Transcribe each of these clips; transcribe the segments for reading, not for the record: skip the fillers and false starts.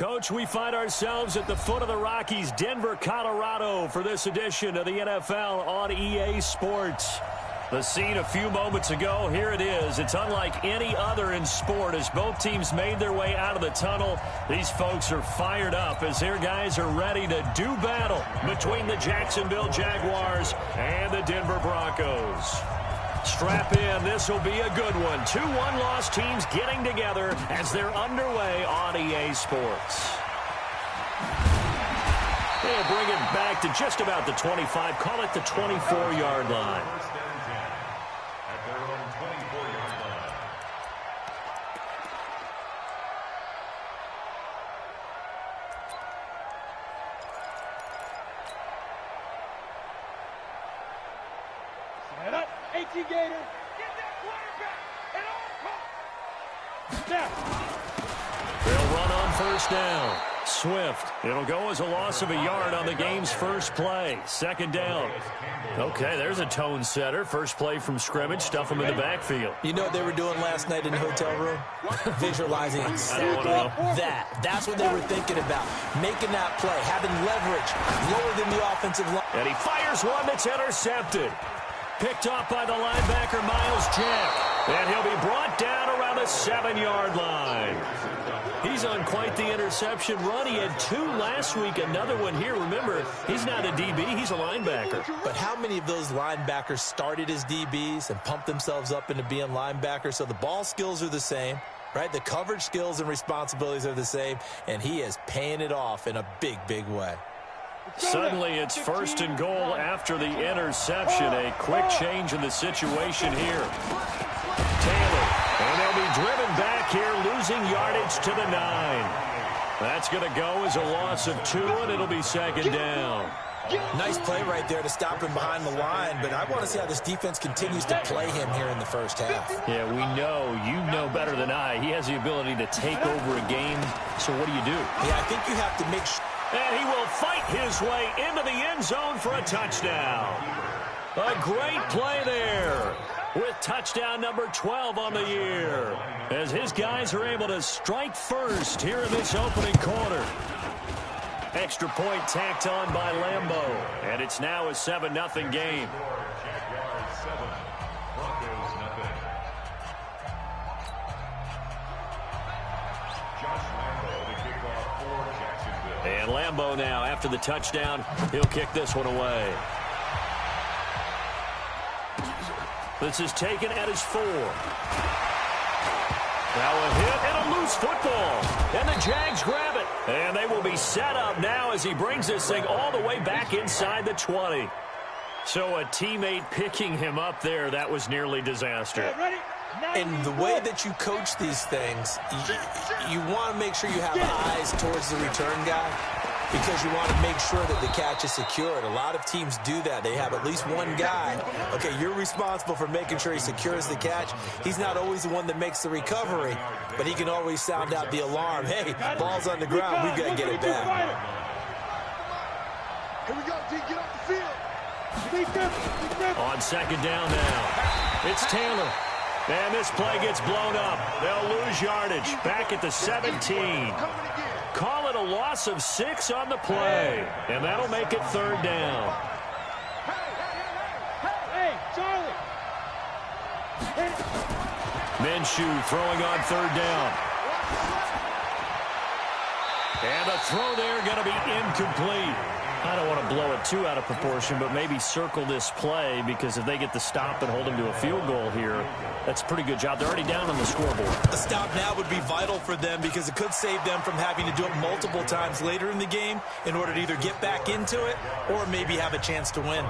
Coach, we find ourselves at the foot of the Rockies, Denver, Colorado, for this edition of the NFL on EA Sports. The scene a few moments ago, here it is. It's unlike any other in sport as both teams made their way out of the tunnel. These folks are fired up as their guys are ready to do battle between the Jacksonville Jaguars and the Denver Broncos. Strap in. This will be a good one. Two one-loss teams getting together as they're underway on EA Sports. They'll bring it back to just about the 25. Call it the 24-yard line. Gator, get that quarterback at all costs. They'll run on first down. Swift. It'll go as a loss of a yard on the game's first play. Second down. Okay, there's a tone setter. First play from scrimmage. Stuff them in the backfield. You know what they were doing last night in the hotel room? Visualizing exactly that. That's what they were thinking about. Making that play, having leverage, lower than the offensive line. And he fires one that's intercepted. Picked off by the linebacker, Miles Jack. And he'll be brought down around the 7-yard line. He's on quite the interception run. He had 2 last week, another one here. Remember, he's not a DB, he's a linebacker. But how many of those linebackers started as DBs and pumped themselves up into being linebackers? So the ball skills are the same, right? The coverage skills and responsibilities are the same, and he is paying it off in a big, big way. Suddenly, it's first and goal after the interception. A quick change in the situation here. Taylor, and they'll be driven back here, losing yardage to the 9. That's going to go as a loss of 2, and it'll be second down. Nice play right there to stop him behind the line, but I want to see how this defense continues to play him here in the first half. Yeah, we know. You know better than I. He has the ability to take over a game, so what do? Yeah, I think you have to make sure. And he will fight his way into the end zone for a touchdown. A great play there with touchdown number 12 on the year as his guys are able to strike first here in this opening quarter. Extra point tacked on by Lambo, and it's now a 7-0 game. And Lambo now, after the touchdown, he'll kick this one away. This is taken at his 4. Now a hit and a loose football. And the Jags grab it. And they will be set up now as he brings this thing all the way back inside the 20. So a teammate picking him up there, that was nearly disaster. And the way that you coach these things, you want to make sure you have eyes towards the return guy because you want to make sure that the catch is secured. A lot of teams do that. They have at least one guy. Okay, you're responsible for making sure he secures the catch. He's not always the one that makes the recovery, but he can always sound out the alarm. Hey, ball's on the ground. We've got to get it back. Here we go, D. Get off the field. On second down now, it's Taylor. And this play gets blown up. They'll lose yardage. Back at the 17. Call it a loss of 6 on the play. And that'll make it third down. Hey, Charlie. Minshew throwing on third down. And the throw there going to be incomplete. I don't want to blow it too out of proportion, but maybe circle this play because if they get the stop and hold them to a field goal here, that's a pretty good job. They're already down on the scoreboard. A stop now would be vital for them because it could save them from having to do it multiple times later in the game in order to either get back into it or maybe have a chance to win.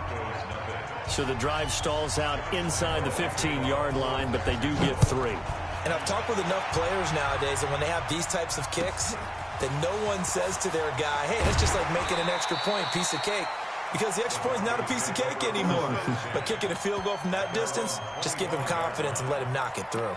So the drive stalls out inside the 15-yard line, but they do get 3. And I've talked with enough players nowadays that when they have these types of kicks, that no one says to their guy, hey, that's just like making an extra point, piece of cake. Because the extra point is not a piece of cake anymore. But kicking a field goal from that distance, just give him confidence and let him knock it through.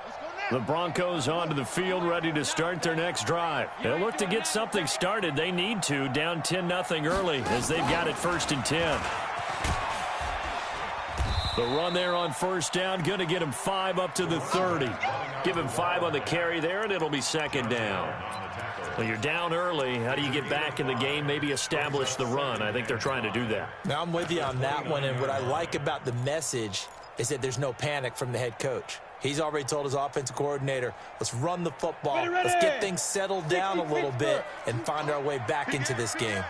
Let's go now. The Broncos onto the field, ready to start their next drive. They'll look to get something started. They need to, down 10-0 early, as they've got it 1st and 10. The run there on 1st down, going to get him 5 up to the 30. Give him 5 on the carry there, and it'll be 2nd down. Well, you're down early. How do you get back in the game? Maybe establish the run. I think they're trying to do that. Now, I'm with you on that one, and what I like about the message is that there's no panic from the head coach. He's already told his offensive coordinator, let's run the football, let's get things settled down a little bit and find our way back into this game.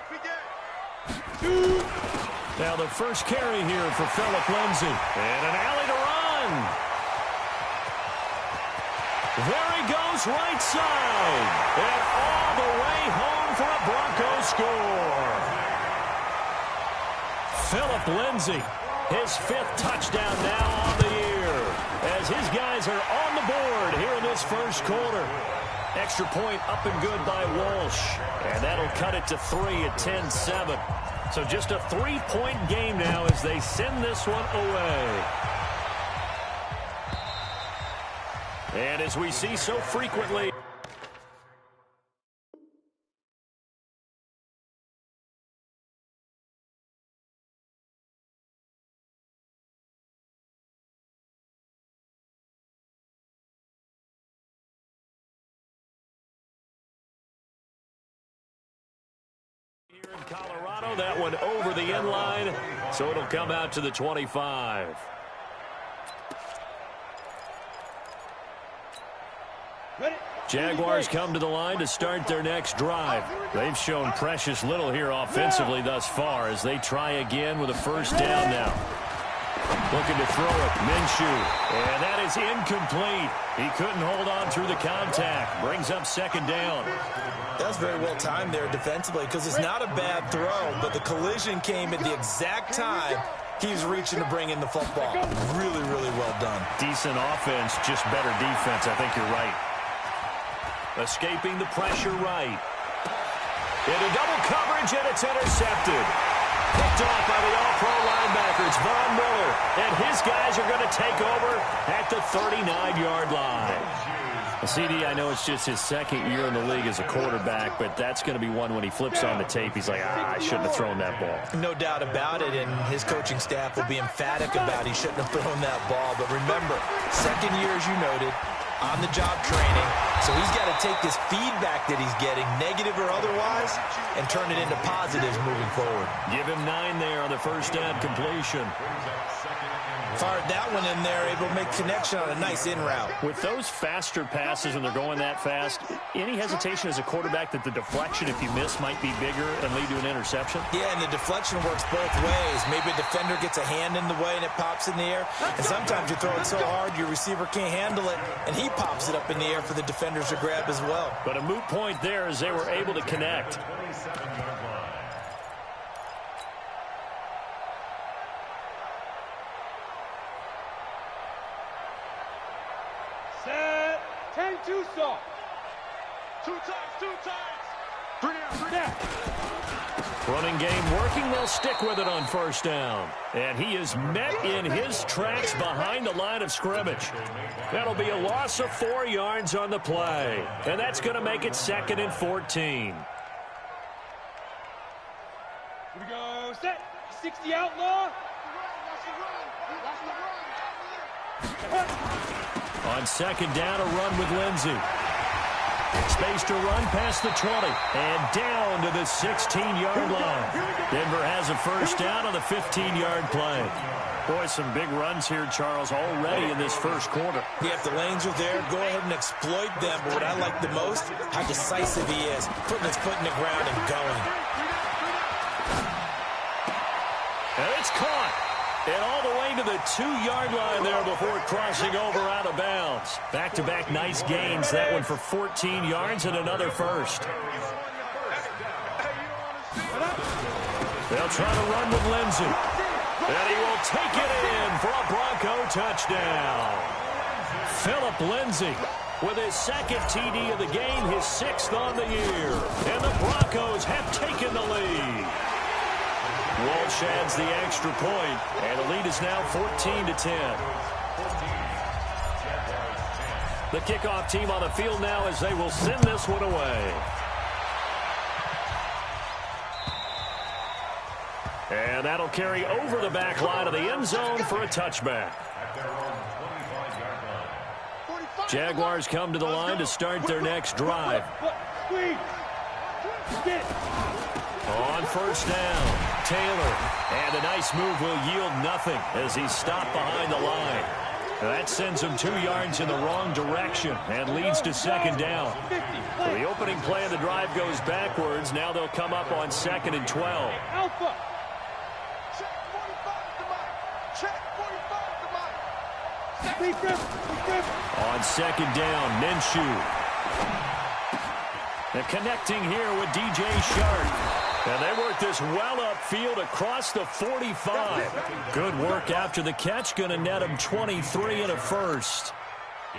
Now the first carry here for Phillip Lindsay. And an alley to run. There he goes, right side. And all the way home for a Broncos score. Phillip Lindsay, his 5th touchdown now on the year, as his guys are on the board here in this first quarter. Extra point up and good by Walsh. And that'll cut it to 3 at 10-7. So just a 3-point game now as they send this one away. And as we see so frequently, here in Colorado, that one over the end line, so it'll come out to the 25. Jaguars come to the line to start their next drive. They've shown precious little here offensively thus far as they try again with a 1st down now. Looking to throw it, Minshew, and that is incomplete. He couldn't hold on through the contact. Brings up 2nd down. That was very well timed there defensively because it's not a bad throw, but the collision came at the exact time he was reaching to bring in the football. Really, really well done. Decent offense, just better defense. I think you're right. Escaping the pressure right. Into double coverage, and it's intercepted. Picked off by the all-pro linebacker. It's Von Miller, and his guys are going to take over at the 39-yard line. CD, I know it's just his 2nd year in the league as a quarterback, but that's going to be one when he flips on the tape. He's like, I shouldn't have thrown that ball. No doubt about it, and his coaching staff will be emphatic about he shouldn't have thrown that ball. But remember, 2nd year, as you noted, on-the-job training, so he's got to take this feedback that he's getting, negative or otherwise, and turn it into positives moving forward. Give him 9 there on the 1st down completion. Fired that one in there, able to make connection on a nice in route. With those faster passes when they're going that fast, any hesitation as a quarterback that the deflection, if you miss, might be bigger and lead to an interception? Yeah, and the deflection works both ways. Maybe a defender gets a hand in the way and it pops in the air, and sometimes you throw it so hard your receiver can't handle it, and he pops it up in the air for the defenders to grab as well. But a moot point there as they were able to connect. Set. 10-2 stop. 2 times. 3 down. Running game working. They'll stick with it on 1st down. And he is met in his tracks behind the line of scrimmage. That'll be a loss of 4 yards on the play. And that's going to make it 2nd and 14. Here we go. Set. 60 outlaw. On 2nd down, a run with Lindsay. Space to run past the 20 and down to the 16-yard line. Denver has a 1st down on the 15-yard play. Boy, some big runs here, Charles, already in this first quarter. Yeah, if the lanes are there, go ahead and exploit them. But what I like the most, how decisive he is, putting his foot in the ground and going. And it's caught. And all the way to the 2-yard line there before crossing over out of bounds. Back-to-back nice gains. That one for 14 yards and another first. They'll try to run with Lindsay. And he will take it in for a Bronco touchdown. Phillip Lindsay with his 2nd TD of the game, his 6th on the year. And the Broncos have taken the lead. Walsh adds the extra point, and the lead is now 14-10. The kickoff team on the field now as they will send this one away. And that'll carry over the back line of the end zone for a touchback. Jaguars come to the line to start their next drive. On first down, Taylor. And a nice move will yield nothing as he's stopped behind the line. That sends him 2 yards in the wrong direction and leads to second down. So the opening play of the drive goes backwards. Now they'll come up on 2nd and 12. Alpha. On 2nd down, Minshew. And connecting here with DJ Shark. And they work this well upfield across the 45. Good work after the catch. Going to net him 23 and a first.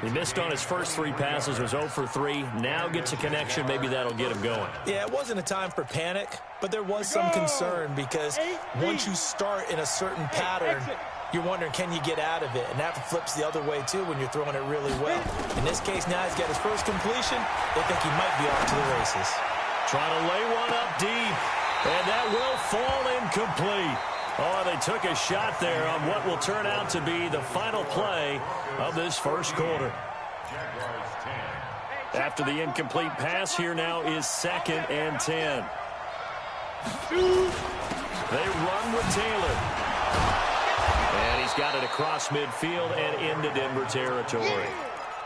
He missed on his first 3 passes, was 0 for 3. Now gets a connection. Maybe that'll get him going. Yeah, it wasn't a time for panic, but there was some concern because once you start in a certain pattern, you're wondering, can you get out of it? And that flips the other way, too, when you're throwing it really well. In this case, now he's got his first completion. They think he might be off to the races. Trying to lay one up deep, and that will fall incomplete. Oh, they took a shot there on what will turn out to be the final play of this first quarter. After the incomplete pass, here now is 2nd and 10. They run with Taylor. And he's got it across midfield and into Denver territory.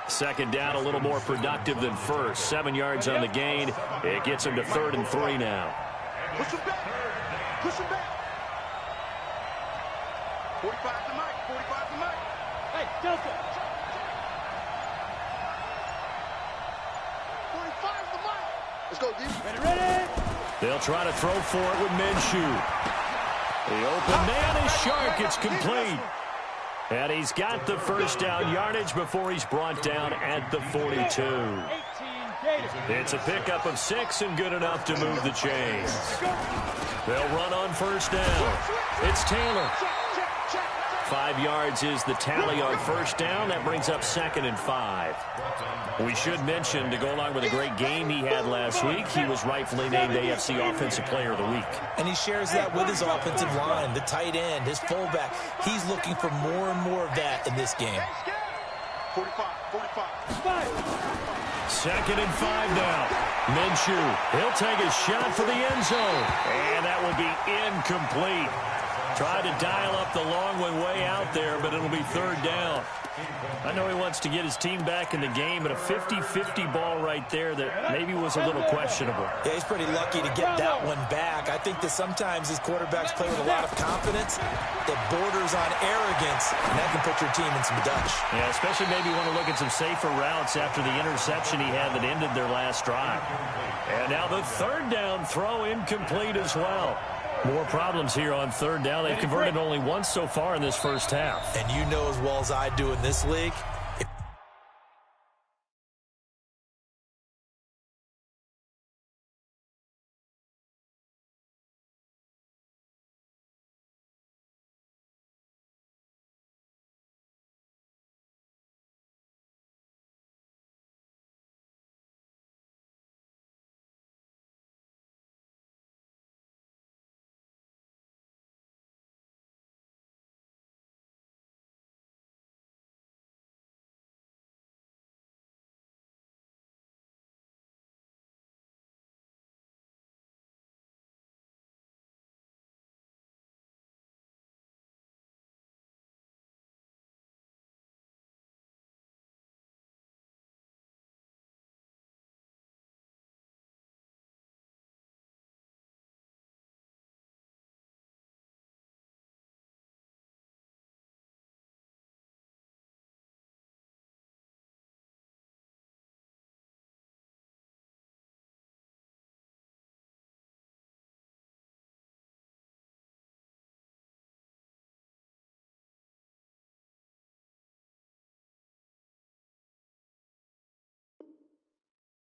2nd down, a little more productive than first. 7 yards on the gain. It gets him to 3rd and 3 now. Push him back. Push him back. 45 to Mike. 45 to Mike. Hey, Delta. 45 to Mike. Let's go, D. Ready. They'll try to throw for it with Minshew. The open man is Shark. It's complete. And he's got the first down yardage before he's brought down at the 42. It's a pickup of 6 and good enough to move the chains. They'll run on first down. It's Taylor. 5 yards is the tally on first down. That brings up 2nd and 5. We should mention, to go along with a great game he had last week, he was rightfully named AFC Offensive Player of the Week. And he shares that with his offensive line, the tight end, his fullback. He's looking for more and more of that in this game. 45, 45. 2nd and 5 now. Minshew, he'll take a shot for the end zone. And that will be incomplete. Tried to dial up the long one way out there, but it'll be 3rd down. I know he wants to get his team back in the game, but a 50-50 ball right there that maybe was a little questionable. Yeah, he's pretty lucky to get that one back. I think that sometimes these quarterbacks play with a lot of confidence that borders on arrogance, and that can put your team in some Dutch. Yeah, especially maybe want to look at some safer routes after the interception he had that ended their last drive. And now the 3rd down throw incomplete as well. More problems here on 3rd down. They've converted only once so far in this first half. And you know as well as I do in this league,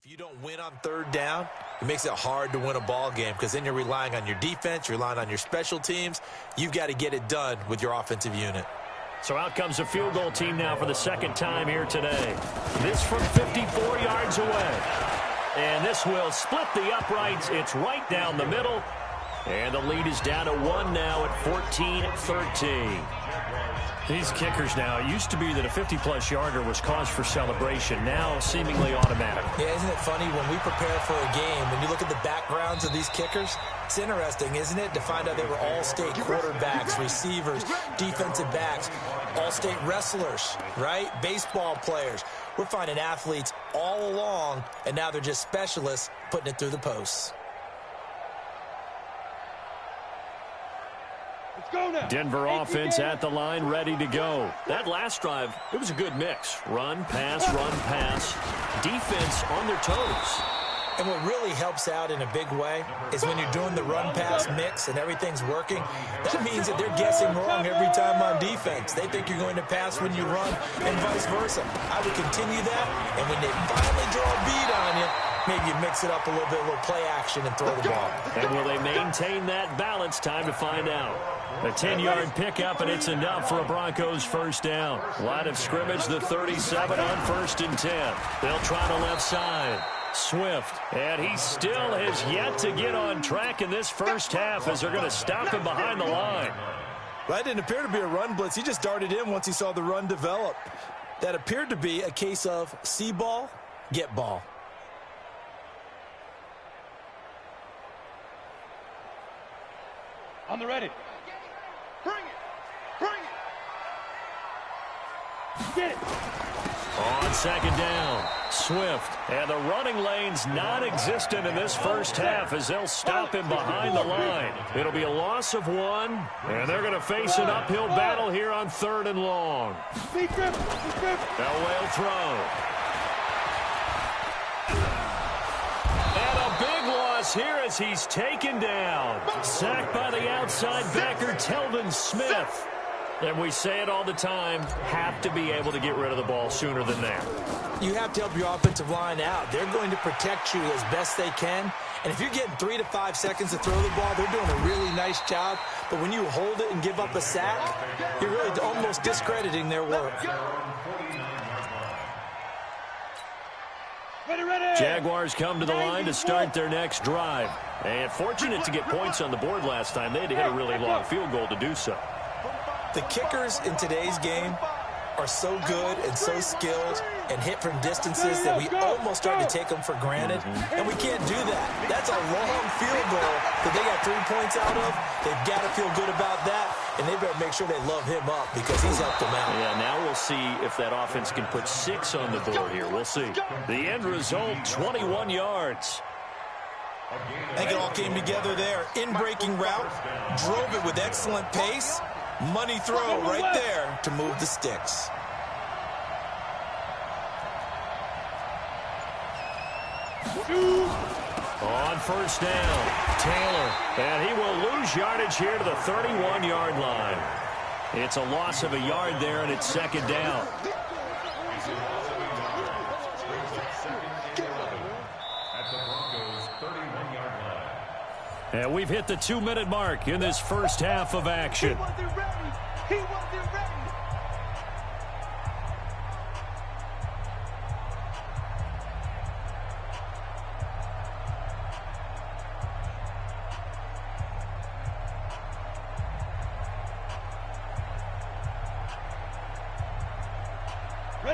if you don't win on 3rd down, it makes it hard to win a ball game because then you're relying on your defense, you're relying on your special teams. You've got to get it done with your offensive unit. So out comes a field goal team now for the second time here today. This from 54 yards away. And this will split the uprights. It's right down the middle. And the lead is down to 1 now at 14-13. These kickers now, it used to be that a 50-plus yarder was cause for celebration. Now seemingly automatic. Yeah, isn't it funny when we prepare for a game, when you look at the backgrounds of these kickers, it's interesting, isn't it, to find out they were all-state quarterbacks, receivers, defensive backs, all-state wrestlers, right? Baseball players. We're finding athletes all along, and now they're just specialists putting it through the posts. Denver offense at the line, ready to go. That last drive, it was a good mix. Run, pass, defense on their toes. And what really helps out in a big way is when you're doing the run-pass mix and everything's working, that means that they're guessing wrong every time on defense. They think you're going to pass when you run and vice versa. I would continue that, and when they finally draw a bead on you, maybe you mix it up a little bit, a little play action and throw the ball. And will they maintain that balance? Time to find out. A 10-yard pickup, and it's enough for a Broncos first down. Line of scrimmage, the 37 on 1st and 10. They'll try the left side. Swift, and he still has yet to get on track in this first half as they're going to stop him behind the line. That didn't appear to be a run blitz. He just darted in once he saw the run develop. That appeared to be a case of see ball, get ball. On the ready. Bring it. Bring it. Get it. On second down, Swift. And the running lane's non-existent in this first half as they'll stop him behind the line. It'll be a loss of 1, and they're going to face an uphill battle here on 3rd and long. Elway will throw. And a big loss here as he's taken down. Sacked by the outside backer, Telvin Smith. And we say it all the time, have to be able to get rid of the ball sooner than that. You have to help your offensive line out. They're going to protect you as best they can. And if you're getting 3 to 5 seconds to throw the ball, they're doing a really nice job. But when you hold it and give up a sack, you're really almost discrediting their work. Jaguars come to the line to start their next drive. And fortunate to get points on the board last time. They had to hit a really long field goal to do so. The kickers in today's game are so good and so skilled and hit from distances that we almost start to take them for granted, and we can't do that. That's a long field goal that they got 3 points out of. They've got to feel good about that, and they better make sure they love him up because he's helped them out. Yeah, now we'll see if that offense can put 6 on the board here. We'll see. The end result, 21 yards. I think it all came together there. In-breaking route, drove it with excellent pace. Money throw right there to move the sticks. On first down, Taylor. And he will lose yardage here to the 31-yard line. It's a loss of a yard there, and it's second down. And we've hit the 2-minute mark in this first half of action. He wasn't ready. He wasn't ready.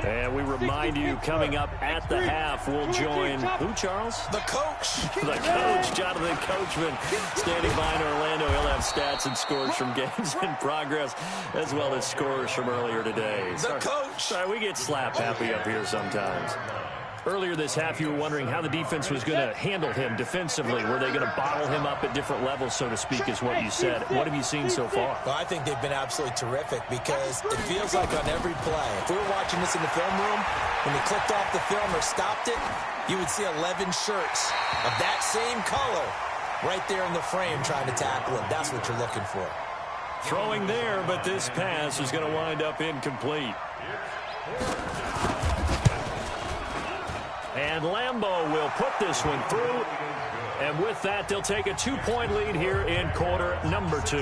And we remind you, coming up at the half, we'll join who, Charles? The coach. The coach, Jonathan Coachman, standing by in Orlando. He'll have stats and scores from games in progress, as well as scores from earlier today. The coach. Sorry, we get slap happy up here sometimes. Earlier this half, you were wondering how the defense was going to handle him defensively. Were they going to bottle him up at different levels, so to speak, is what you said. What have you seen so far? Well, I think they've been absolutely terrific because it feels like on every play, if we were watching this in the film room, when they clicked off the film or stopped it, you would see 11 shirts of that same color right there in the frame trying to tackle him. That's what you're looking for. Throwing there, but this pass is going to wind up incomplete. And Lambeau will put this one through. And with that, they'll take a 2-point lead here in quarter number 2.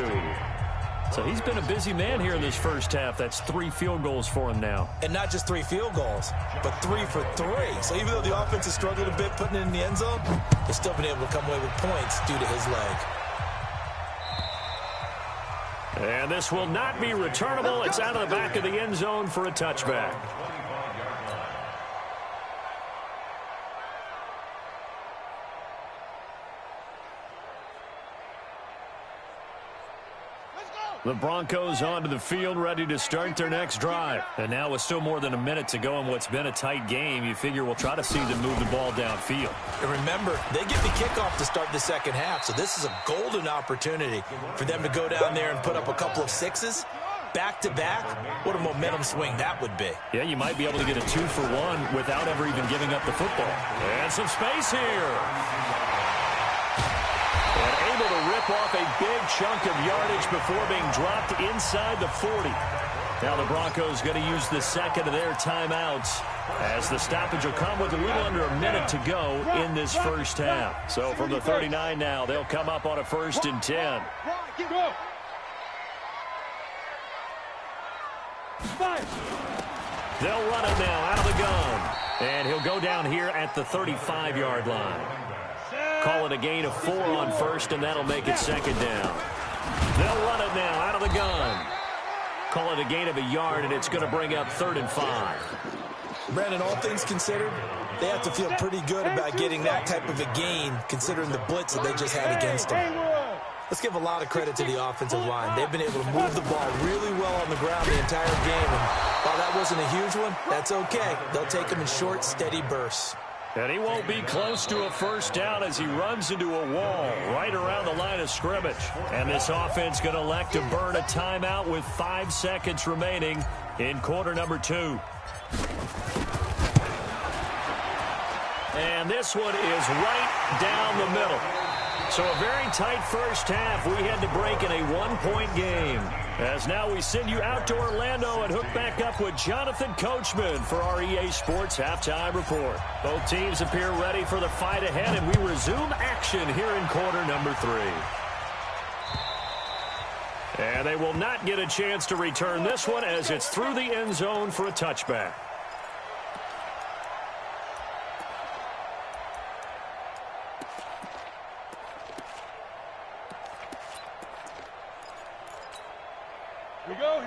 So he's been a busy man here in this first half. That's 3 field goals for him now. And not just 3 field goals, but 3 for 3. So even though the offense has struggled a bit putting it in the end zone, they've still been able to come away with points due to his leg. And this will not be returnable. It's out of the back of the end zone for a touchback. The Broncos onto the field, ready to start their next drive. And now with still more than a minute to go in what's been a tight game, you figure we'll try to see them move the ball downfield. And remember, they get the kickoff to start the second half, so this is a golden opportunity for them to go down there and put up a couple of 6s. Back-to-back, what a momentum swing that would be. Yeah, you might be able to get a 2-for-1 without ever even giving up the football. And some space here. And able to rip off a big chunk of yardage before being dropped inside the 40. Now the Broncos going to use the second of their timeouts as the stoppage will come with a little under a minute to go in this first half. So from the 39 now, they'll come up on a 1st and 10. They'll run it now out of the gun. And he'll go down here at the 35-yard line. Call it a gain of 4 on 1st, and that'll make it 2nd down. They'll run it now out of the gun. Call it a gain of 1 yard, and it's going to bring up 3rd and 5. Brandon, all things considered, they have to feel pretty good about getting that type of a gain, considering the blitz that they just had against them. Let's give a lot of credit to the offensive line. They've been able to move the ball really well on the ground the entire game, and while that wasn't a huge one, that's okay. They'll take them in short, steady bursts. And he won't be close to a 1st down as he runs into a wall right around the line of scrimmage. And this offense going to elect to burn a timeout with 5 seconds remaining in quarter number 2. And this one is right down the middle. So a very tight first half. We had to break in a 1-point game. As now we send you out to Orlando and hook back up with Jonathan Coachman for our EA Sports Halftime Report. Both teams appear ready for the fight ahead, and we resume action here in quarter number 3. And they will not get a chance to return this one as it's through the end zone for a touchback.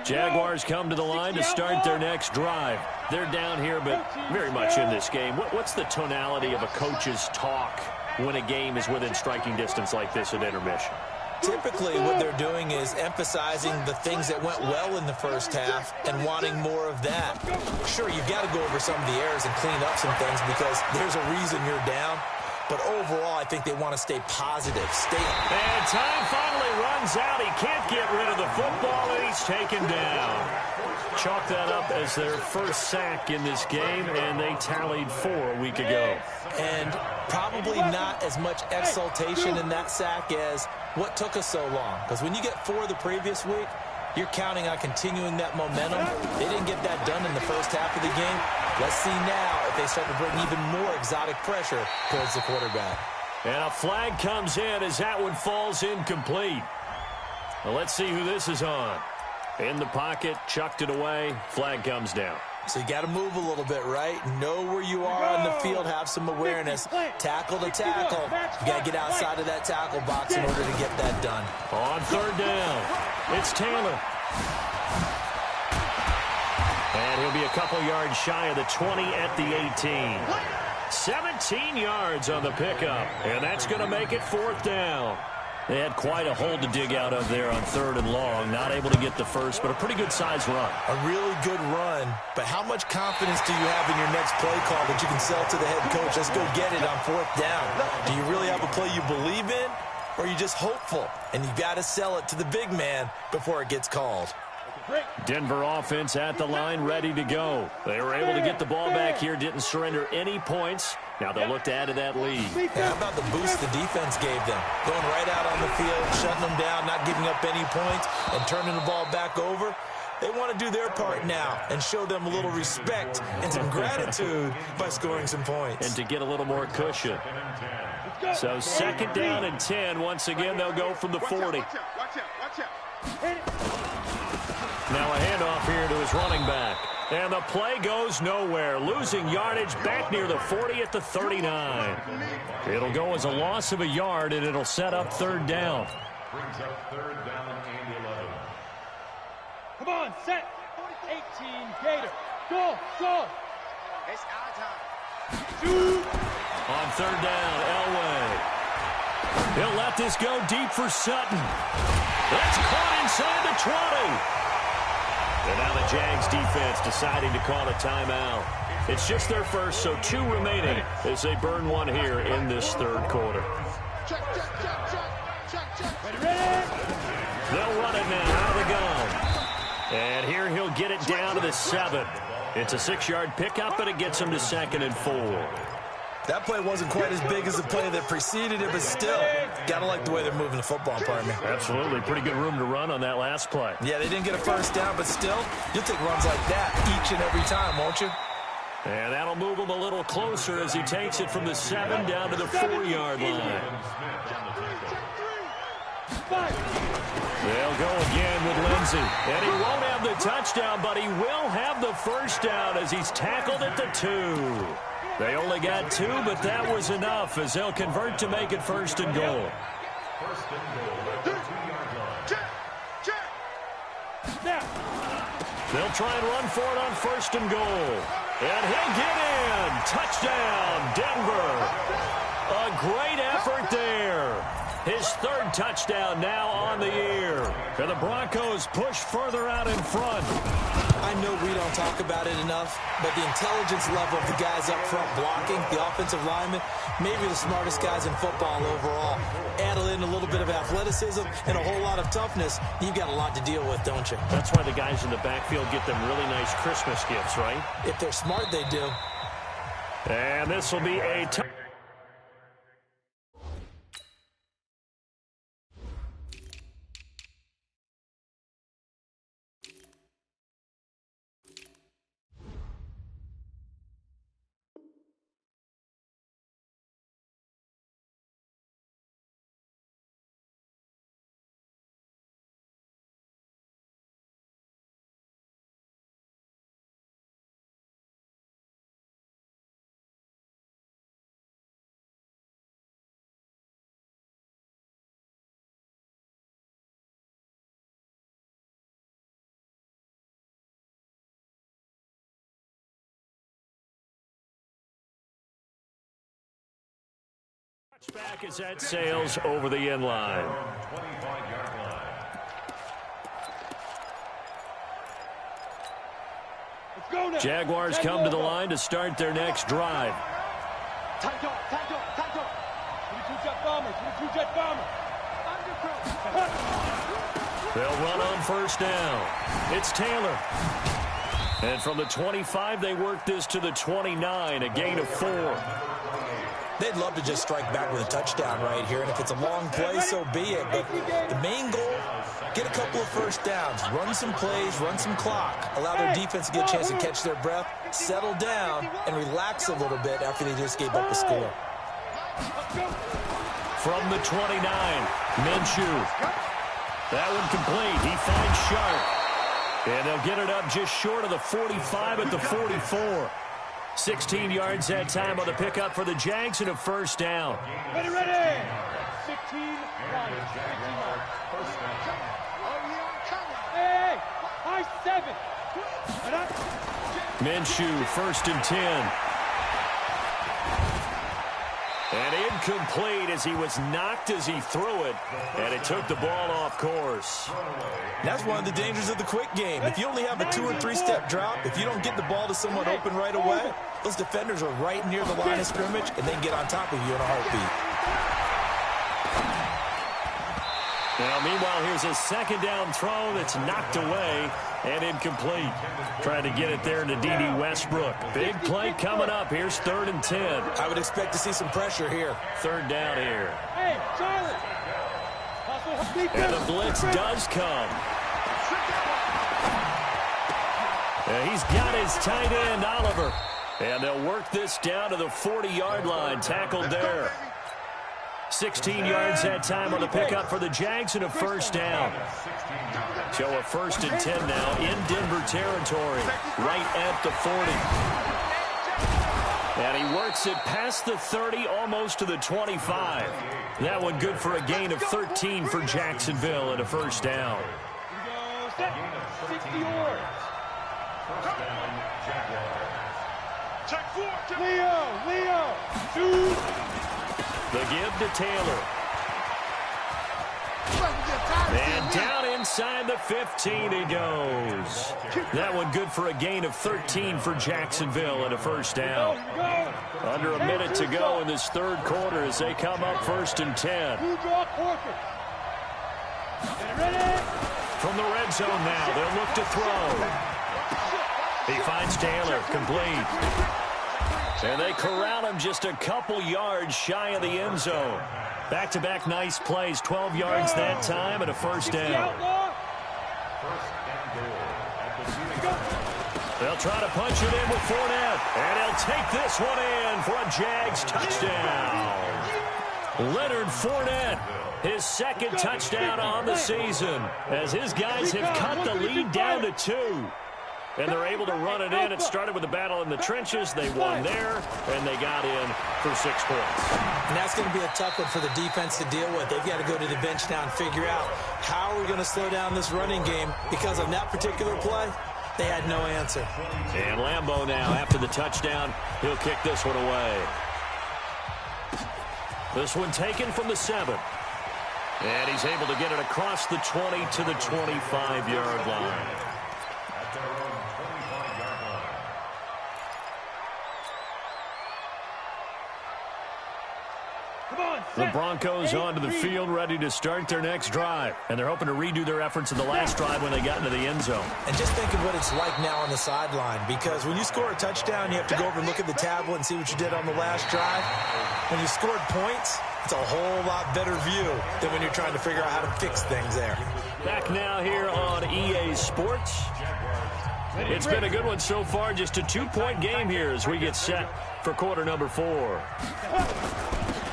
Jaguars come to the line to start their next drive. They're down here, but very much in this game. What's the tonality of a coach's talk when a game is within striking distance like this at intermission? Typically, what they're doing is emphasizing the things that went well in the first half and wanting more of that. Sure, you've got to go over some of the errors and clean up some things because there's a reason you're down. But overall, I think they want to stay positive. And time finally runs out. He can't get rid of the football, and he's taken down. Chalk that up as their first sack in this game, and they tallied 4 a week ago. And probably not as much exultation in that sack as what took us so long. Because when you get 4 the previous week, you're counting on continuing that momentum. They didn't get that done in the first half of the game. Let's see now if they start to bring even more exotic pressure towards the quarterback. And a flag comes in as that one falls incomplete. Well, let's see who this is on. In the pocket, chucked it away, flag comes down. So you got to move a little bit, right? Know where you are on the field, have some awareness. Tackle to tackle. You got to get outside of that tackle box in order to get that done. On 3rd down, it's Taylor. And he'll be a couple yards shy of the 20 at the 18. 17 yards on the pickup, and that's going to make it 4th down. They had quite a hole to dig out of there on 3rd and long. Not able to get the first, but a pretty good-sized run. A really good run, but how much confidence do you have in your next play call that you can sell to the head coach? Let's go get it on 4th down. Do you really have a play you believe in, or are you just hopeful? And you got to sell it to the big man before it gets called. Denver offense at the line, ready to go. They were able to get the ball back here, didn't surrender any points. Now they'll look to add to that lead. How about the boost the defense gave them? Going right out on the field, shutting them down, not giving up any points, and turning the ball back over. They want to do their part now and show them a little respect and some gratitude by scoring some points. And to get a little more cushion. So second down and 10. Once again, they'll go from the 40. Watch out. Now a handoff here to his running back. And the play goes nowhere. Losing yardage back near the 40 at the 39. It'll go as a loss of a yard, and it'll set up third down. Brings up third down and 11. Come on, set. 18, Gator. Go. It's our time. Shoot. On third down, Elway. He'll let this go deep for Sutton. It's caught inside the 20. And now the Jags defense deciding to call a timeout. It's just their first, so 2 remaining as they burn one here in this third quarter. Check. Ready. They'll run it now out of the gun. And here he'll get it down to the 7. It's a 6-yard pickup, and it gets him to 2nd and 4. That play wasn't quite as big as the play that preceded it, but still, got to like the way they're moving the football, partner. Absolutely. Pretty good room to run on that last play. Yeah, they didn't get a first down, but still, you'll take runs like that each and every time, won't you? And that'll move him a little closer as he takes it from the 7 down to the 4-yard line. They'll go again with Lindsey. And he won't have the touchdown, but he will have the first down as he's tackled at the 2. They only got 2, but that was enough as they'll convert to make it first and goal. They'll try and run for it on first and goal. And he'll get in. Touchdown, Denver. A great effort there. His 3rd touchdown now on the year. And the Broncos push further out in front. I know we don't talk about it enough, but the intelligence level of the guys up front blocking, the offensive linemen, maybe the smartest guys in football overall. Add in a little bit of athleticism and a whole lot of toughness, you've got a lot to deal with, don't you? That's why the guys in the backfield get them really nice Christmas gifts, right? If they're smart, they do. And this will be a touchback as that sails over the end line. 25-yard line. Let's go now. Jaguars come to the line to start their next drive. Tight dog. 22-jet bomber. They'll run on first down. It's Taylor. And from the 25, they work this to the 29, a gain of 4. They'd love to just strike back with a touchdown right here, and if it's a long play, so be it. But the main goal, get a couple of first downs, run some plays, run some clock, allow their defense to get a chance to catch their breath, settle down, and relax a little bit after they just gave up a score. From the 29, Minshew. That one complete. He finds Sharp. And they'll get it up just short of the 45 at the 44. 16 yards that time on the pickup for the Jags and a first down. Ready. 15 yards. Hey, high 7. Minshew, first and 10. And incomplete as he was knocked as he threw it, and it took the ball off course. That's one of the dangers of the quick game. If you only have a 2- or 3-step drop, if you don't get the ball to someone open right away, those defenders are right near the line of scrimmage, and they can get on top of you in a heartbeat. Now, meanwhile, here's a second down throw that's knocked away and incomplete. Trying to get it there to D.D. Westbrook. Big play coming up. Here's 3rd and 10. I would expect to see some pressure here. 3rd down here. Hey, Charlie. And the blitz does come. He's got his tight end, Oliver. And they'll work this down to the 40-yard line. Tackled there. 16 yards that time on the pickup for the Jags and a first down. So a 1st and 10 now in Denver territory, right at the 40. And he works it past the 30, almost to the 25. That one good for a gain of 13 for Jacksonville and a first down. 60 yards. First down, Jaguars. Check 4. Leo. 2. The give to Taylor. And down inside the 15 he goes. That one good for a gain of 13 for Jacksonville and a first down. Under a minute to go in this third quarter as they come up 1st and 10. From the red zone now, they'll look to throw. He finds Taylor, complete. And they corral him just a couple yards shy of the end zone. Back-to-back nice plays, 12 yards that time and a first down. They'll try to punch it in with Fournette. And he'll take this one in for a Jags touchdown. Leonard Fournette, his 2nd touchdown on the season, as his guys have cut the lead down to 2. And they're able to run it in. It started with a battle in the trenches. They won there, and they got in for 6 points. And that's going to be a tough one for the defense to deal with. They've got to go to the bench now and figure out how are we going to slow down this running game, because on that particular play, they had no answer. And Lambeau now, after the touchdown, he'll kick this one away. This one taken from the 7. And he's able to get it across the 20 to the 25-yard line. The Broncos onto the field, ready to start their next drive. And they're hoping to redo their efforts in the last drive when they got into the end zone. And just think of what it's like now on the sideline, because when you score a touchdown, you have to go over and look at the tablet and see what you did on the last drive. When you scored points, it's a whole lot better view than when you're trying to figure out how to fix things there. Back now here on EA Sports. It's been a good one so far, just a 2-point game here as we get set for quarter number 4.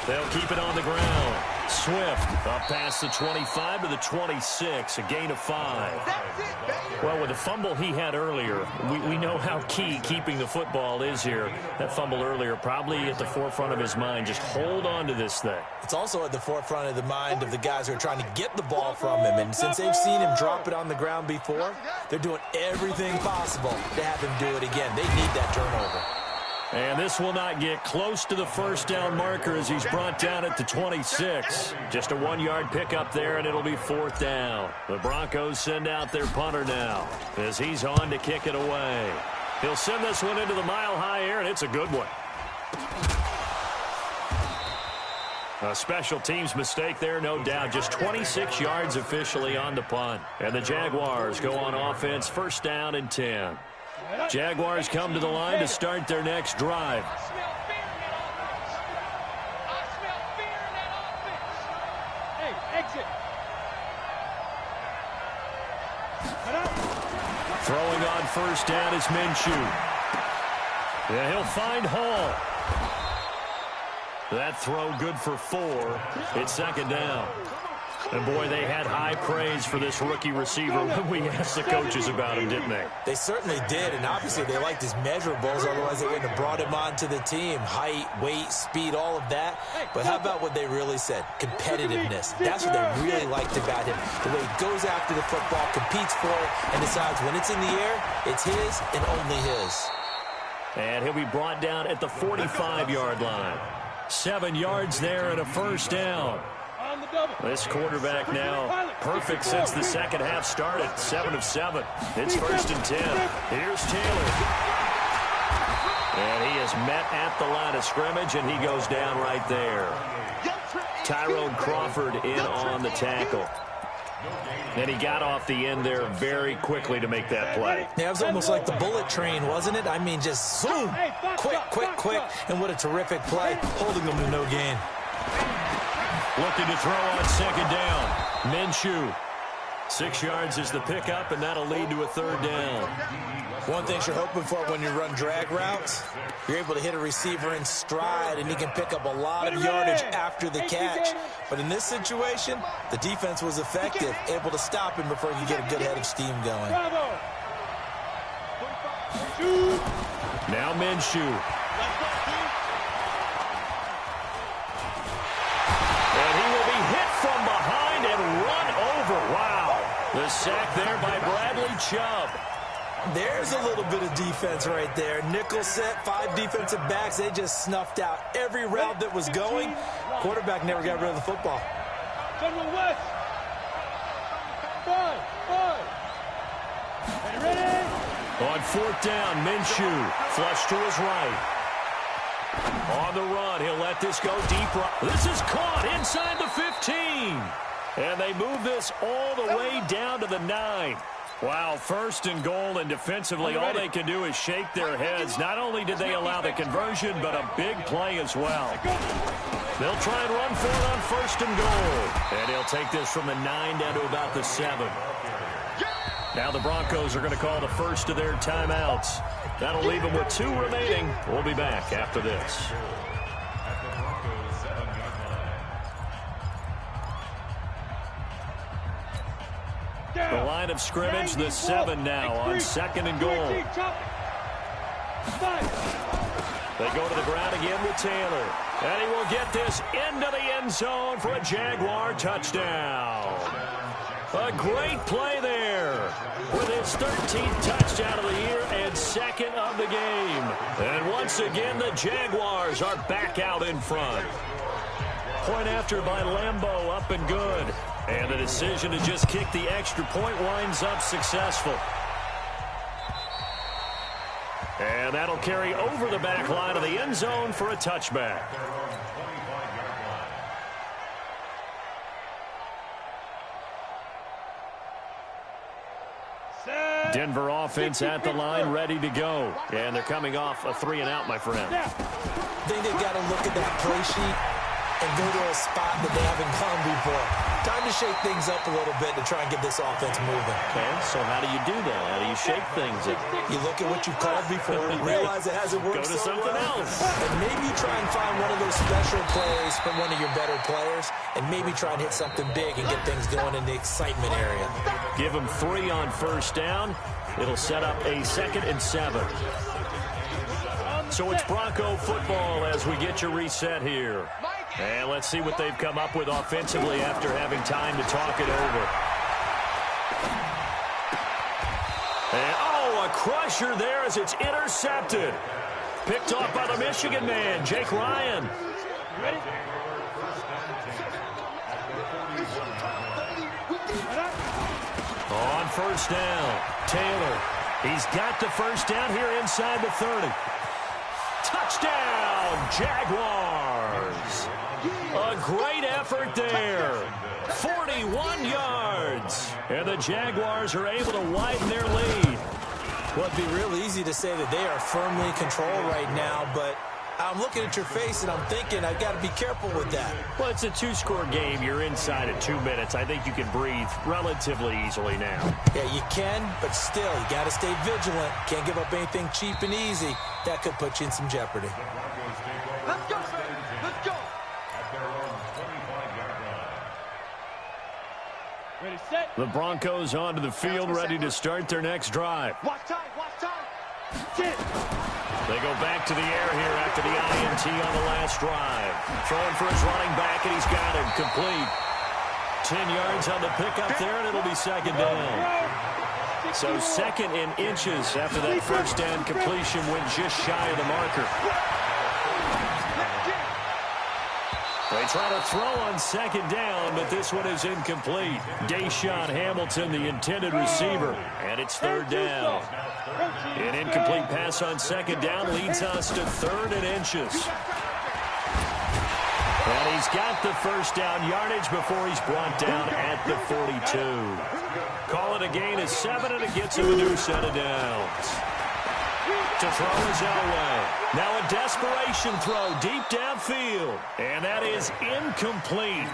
They'll keep it on the ground. Swift up past the 25 to the 26, a gain of 5. Well, with the fumble he had earlier, we know how key keeping the football is here. That fumble earlier probably at the forefront of his mind. Just hold on to this thing. It's also at the forefront of the mind of the guys who are trying to get the ball from him. And since they've seen him drop it on the ground before, they're doing everything possible to have him do it again. They need that turnover. And this will not get close to the first down marker as he's brought down at the 26. Just a 1-yard pickup there, and it'll be 4th down. The Broncos send out their punter now as he's on to kick it away. He'll send this one into the mile-high air, and it's a good one. A special teams mistake there, no doubt. Just 26 yards officially on the punt. And the Jaguars go on offense, 1st down and 10. Jaguars come to the line to start their next drive. Throwing on 1st down is Minshew. Yeah, he'll find Hall. That throw good for 4. It's 2nd down. And, boy, they had high praise for this rookie receiver when we asked the coaches about him, didn't they? They certainly did, and obviously they liked his measurables, otherwise they wouldn't have brought him onto the team. Height, weight, speed, all of that. But how about what they really said? Competitiveness. That's what they really liked about him. The way he goes after the football, competes for it, and decides when it's in the air, it's his and only his. And he'll be brought down at the 45-yard line. 7 yards there and a 1st down. This quarterback now perfect since the second half started. 7 of 7. It's 1st and 10. Here's Taylor. And he is met at the line of scrimmage, and he goes down right there. Tyrone Crawford in on the tackle. And he got off the end there very quickly to make that play. Yeah, it was almost like the bullet train, wasn't it? I mean, just zoom, quick, quick, quick. And what a terrific play, holding them to no gain. Looking to throw on 2nd down. Minshew. 6 yards is the pickup, and that'll lead to a 3rd down. One thing you're hoping for when you run drag routes, you're able to hit a receiver in stride, and he can pick up a lot of yardage after the catch. But in this situation, the defense was effective, able to stop him before he could get a good head of steam going. Now Minshew. And he will be hit from behind and run over. Wow. The sack there by Bradley Chubb. There's a little bit of defense right there. Nickel set, 5 defensive backs. They just snuffed out every route that was going. Quarterback never got rid of the football. General West. 5. Ready? On 4th down, Minshew. Flush to his right. On the run, he'll let this go deep. This is caught inside the 15. And they move this all the way down to the 9. Wow, 1st and goal, and defensively all they can do is shake their heads. Not only did they allow the conversion, but a big play as well. They'll try and run for it on 1st and goal. And he'll take this from the 9 down to about the 7. Now the Broncos are going to call the first of their timeouts. That'll leave them with 2 remaining. We'll be back after this. The line of scrimmage, the 7 now on 2nd and goal. They go to the ground again with Taylor. And he will get this into the end zone for a Jaguar touchdown. A great play there with his 13th touchdown of the year and 2nd of the game. And once again, the Jaguars are back out in front. Point after by Lambeau, up and good. And the decision to just kick the extra point winds up successful. And that'll carry over the back line of the end zone for a touchback. Denver offense at the line, ready to go. And they're coming off a 3-and-out, my friend. I think they've got to look at that play sheet and go to a spot that they haven't gone before. Time to shake things up a little bit to try and get this offense moving. Okay, so how do you do that? How do you shake things up? You look at what you've called before, realize it hasn't worked so something well. else. And maybe you try and find one of those special plays from one of your better players, and maybe try and hit something big and get things going in the excitement area. Give them 3 on 1st down. It'll set up a 2nd and 7. So it's Bronco football as we get you reset here. And let's see what they've come up with offensively after having time to talk it over. And, a crusher there as it's intercepted. Picked off by the Michigan man, Jake Ryan. Ready? On 1st down, Taylor. He's got the 1st down here inside the 30. Touchdown, Jaguars. A great effort there. 41 yards. And the Jaguars are able to widen their lead. Well, it'd be real easy to say that they are firmly in control right now, but I'm looking at your face and I'm thinking I've got to be careful with that. Well, it's a 2-score game. You're inside at 2 minutes. I think you can breathe relatively easily now. Yeah, you can, but still, you got to stay vigilant. Can't give up anything cheap and easy. That could put you in some jeopardy. Let's go, let's go. At their own 25-yard line. Ready, set. The Broncos onto the field, ready to start their next drive. Watch time, watch time. Sit. They go back to the air here after the INT on the last drive. Throwing for his running back, and he's got him complete. 10 yards on the pickup there, and it'll be 2nd down. So 2nd in inches after that 1st down completion went just shy of the marker. They try to throw on 2nd down, but this one is incomplete. Deshaun Hamilton, the intended receiver, and it's 3rd down. An incomplete pass on 2nd down leads us to 3rd and inches. And he's got the 1st down yardage before he's brought down at the 42. Call it a gain of 7, and it gets him a new set of downs. To throw is Elway. Now a desperation throw deep downfield. And that is incomplete.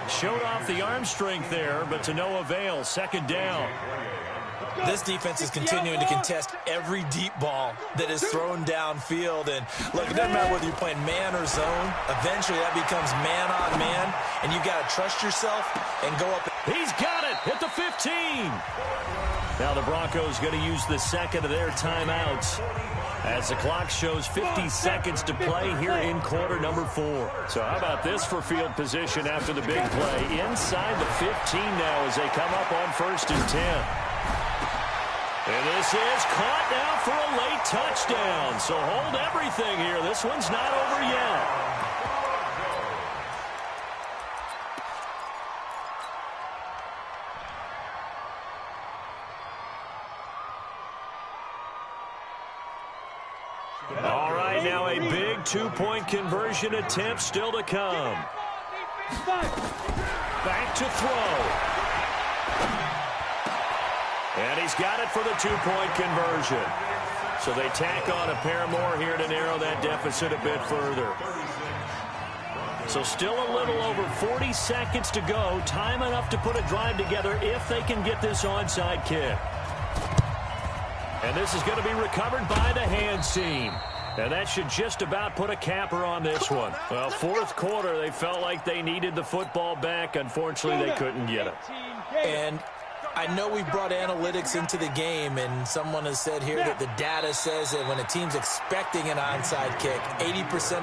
Showed off the arm strength there, but to no avail. 2nd down. This defense is continuing to contest every deep ball that is thrown downfield. And look, it doesn't matter whether you're playing man or zone. Eventually, that becomes man on man, and you got to trust yourself and go up. He's got it at the 15. Now the Broncos going to use the second of their timeouts as the clock shows 50 seconds to play here in quarter number 4. So how about this for field position after the big play? Inside the 15 now as they come up on 1st and 10. And this is caught now for a late touchdown. So hold everything here. This one's not over yet. All right, now a big 2-point conversion attempt still to come. Back to throw. And he's got it for the 2-point conversion. So they tack on a pair more here to narrow that deficit a bit further. So still a little over 40 seconds to go. Time enough to put a drive together if they can get this onside kick. And this is going to be recovered by the hands team. And that should just about put a capper on this one. Well, 4th quarter, they felt like they needed the football back. Unfortunately, they couldn't get it. And I know we brought analytics into the game, and someone has said here that the data says that when a team's expecting an onside kick, 80% of